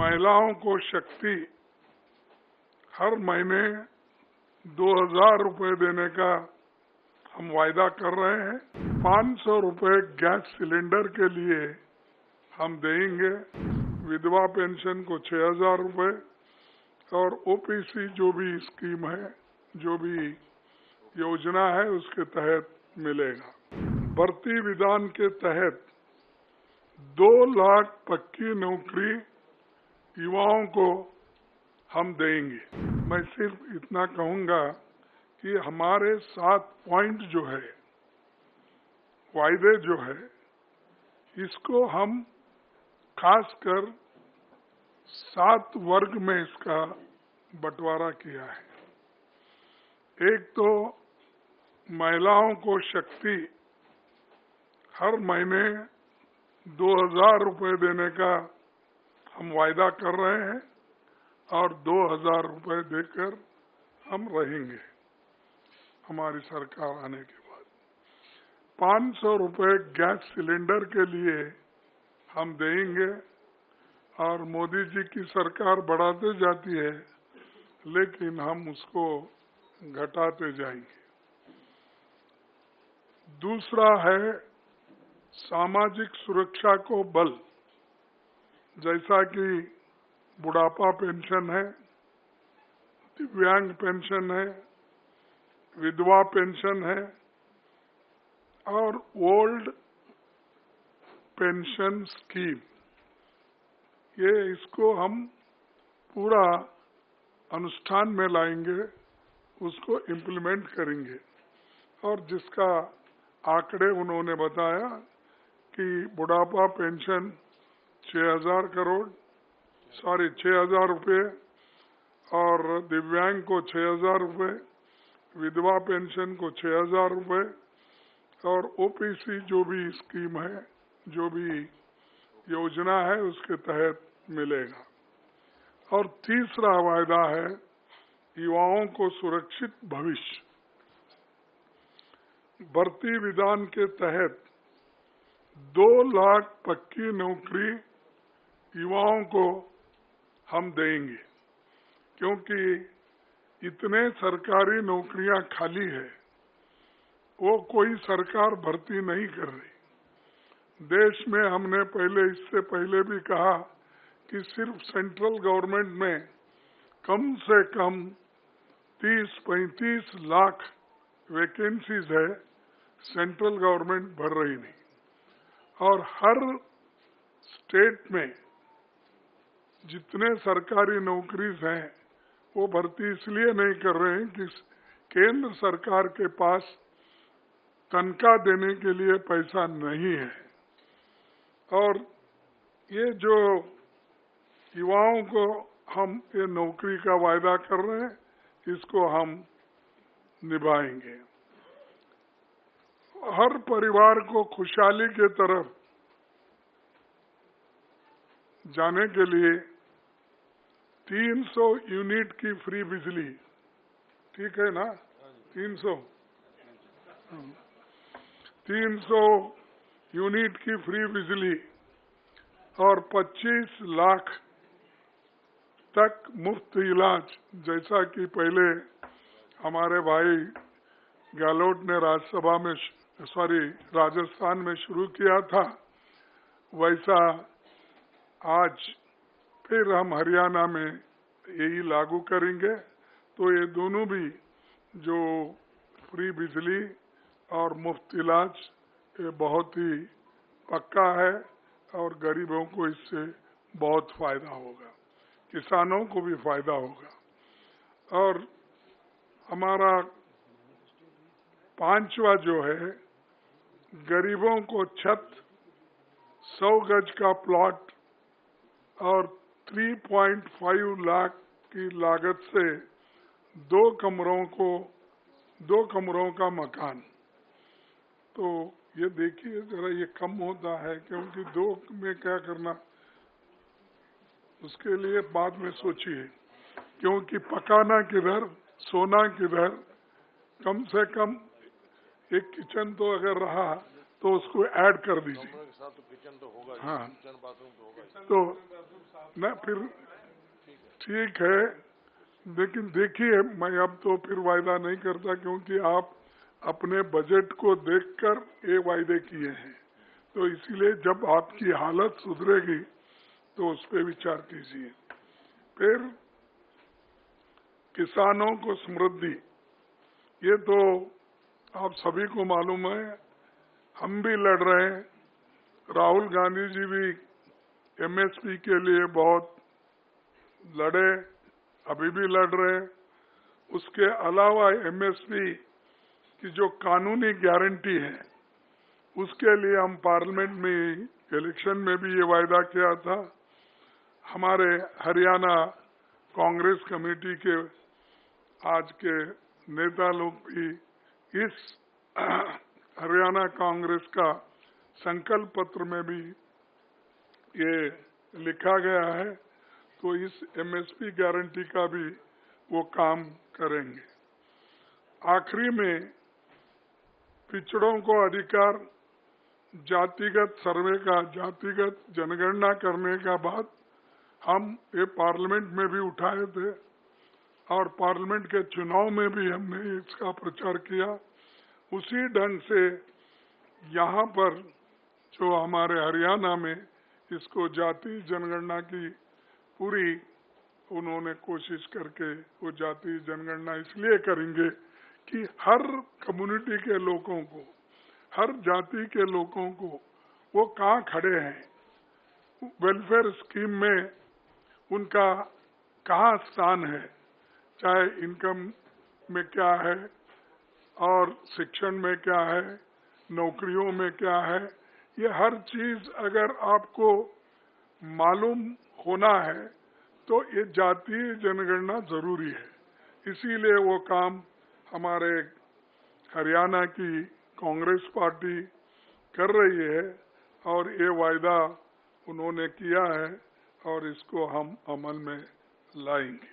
महिलाओं को शक्ति हर महीने 2000 रुपये देने का हम वायदा कर रहे हैं। 500 रुपये गैस सिलेंडर के लिए हम देंगे। विधवा पेंशन को 6000 रुपये और ओपीसी जो भी स्कीम है, जो भी योजना है उसके तहत मिलेगा। भर्ती विधान के तहत 2 लाख पक्की नौकरी युवाओं को हम देंगे। मैं सिर्फ इतना कहूंगा कि हमारे 7 पॉइंट जो है, वायदे जो है, इसको हम खासकर 7 वर्ग में इसका बंटवारा किया है। एक तो महिलाओं को शक्ति हर महीने 2000 रुपये देने का हम वायदा कर रहे हैं और 2000 रुपये देकर हम रहेंगे हमारी सरकार आने के बाद। 500 रुपये गैस सिलेंडर के लिए हम देंगे और मोदी जी की सरकार बढ़ाते जाती है, लेकिन हम उसको घटाते जाएंगे। दूसरा है सामाजिक सुरक्षा को बल, जैसा कि बुढ़ापा पेंशन है, दिव्यांग पेंशन है, विधवा पेंशन है और ओल्ड पेंशन स्कीम। ये इसको हम पूरा अनुष्ठान में लाएंगे, उसको इम्प्लीमेंट करेंगे। और जिसका आंकड़े उन्होंने बताया कि बुढ़ापा पेंशन 6000 रुपये और दिव्यांग को 6000 रुपये, विधवा पेंशन को 6000 रुपये और ओपीसी जो भी स्कीम है, जो भी योजना है उसके तहत मिलेगा। और तीसरा वायदा है युवाओं को सुरक्षित भविष्य। भर्ती विधान के तहत 2 लाख पक्की नौकरी युवाओं को हम देंगे, क्योंकि इतने सरकारी नौकरियां खाली है, वो कोई सरकार भर्ती नहीं कर रही। देश में हमने इससे पहले भी कहा कि सिर्फ सेंट्रल गवर्नमेंट में कम से कम 30-35 लाख वैकेंसीज है, सेंट्रल गवर्नमेंट भर रही नहीं। और हर स्टेट में जितने सरकारी नौकरीज हैं वो भर्ती इसलिए नहीं कर रहे हैं कि केंद्र सरकार के पास तनख्वाह देने के लिए पैसा नहीं है। और ये जो युवाओं को हम ये नौकरी का वायदा कर रहे हैं, इसको हम निभाएंगे। हर परिवार को खुशहाली के तरफ जाने के लिए 300 यूनिट की फ्री बिजली, ठीक है ना? 300 यूनिट की फ्री बिजली और 25 लाख तक मुफ्त इलाज, जैसा कि पहले हमारे भाई गहलोत ने राजस्थान में शुरू किया था, वैसा आज फिर हम हरियाणा में यही लागू करेंगे। तो ये दोनों भी जो फ्री बिजली और मुफ्त इलाज, ये बहुत ही पक्का है और गरीबों को इससे बहुत फायदा होगा, किसानों को भी फायदा होगा। और हमारा 5वां जो है, गरीबों को छत, 100 गज का प्लॉट और 3.5 लाख की लागत से 2 कमरों का मकान। तो ये देखिए जरा, ये कम होता है, क्योंकि 2 में क्या करना, उसके लिए बाद में सोचिए, क्योंकि पकाना किधर, सोना किधर। कम से कम एक किचन तो अगर रहा तो उसको ऐड कर दीजिए। के साथ तो किचन तो होगा, हाँ, किचन बाथरूम तो होगा। तो न फिर ठीक है, लेकिन देखिए मैं अब तो फिर वायदा नहीं करता, क्योंकि आप अपने बजट को देखकर ये वायदे किए हैं, तो इसीलिए जब आपकी हालत सुधरेगी तो उस पर विचार कीजिए। फिर किसानों को समृद्धि, ये तो आप सभी को मालूम है, हम भी लड़ रहे हैं, राहुल गांधी जी भी एमएसपी के लिए बहुत लड़े, अभी भी लड़ रहे हैं। उसके अलावा एमएसपी की जो कानूनी गारंटी है, उसके लिए हम पार्लियामेंट में इलेक्शन में भी ये वायदा किया था। हमारे हरियाणा कांग्रेस कमेटी के आज के नेता लोग भी इस हरियाणा कांग्रेस का संकल्प पत्र में भी ये लिखा गया है, तो इस एमएसपी गारंटी का भी वो काम करेंगे। आखिरी में पिछड़ों को अधिकार, जातिगत सर्वे का, जातिगत जनगणना करने का बात हम ये पार्लियामेंट में भी उठाए थे और पार्लियामेंट के चुनाव में भी हमने इसका प्रचार किया। उसी ढंग से यहाँ पर जो हमारे हरियाणा में इसको जाति जनगणना की पूरी उन्होंने कोशिश करके वो जाति जनगणना इसलिए करेंगे कि हर कम्युनिटी के लोगों को, हर जाति के लोगों को वो कहाँ खड़े हैं, वेलफेयर स्कीम में उनका कहाँ स्थान है, चाहे इनकम में क्या है और शिक्षण में क्या है, नौकरियों में क्या है, ये हर चीज अगर आपको मालूम होना है तो ये जातीय जनगणना जरूरी है। इसीलिए वो काम हमारे हरियाणा की कांग्रेस पार्टी कर रही है और ये वायदा उन्होंने किया है और इसको हम अमल में लाएंगे।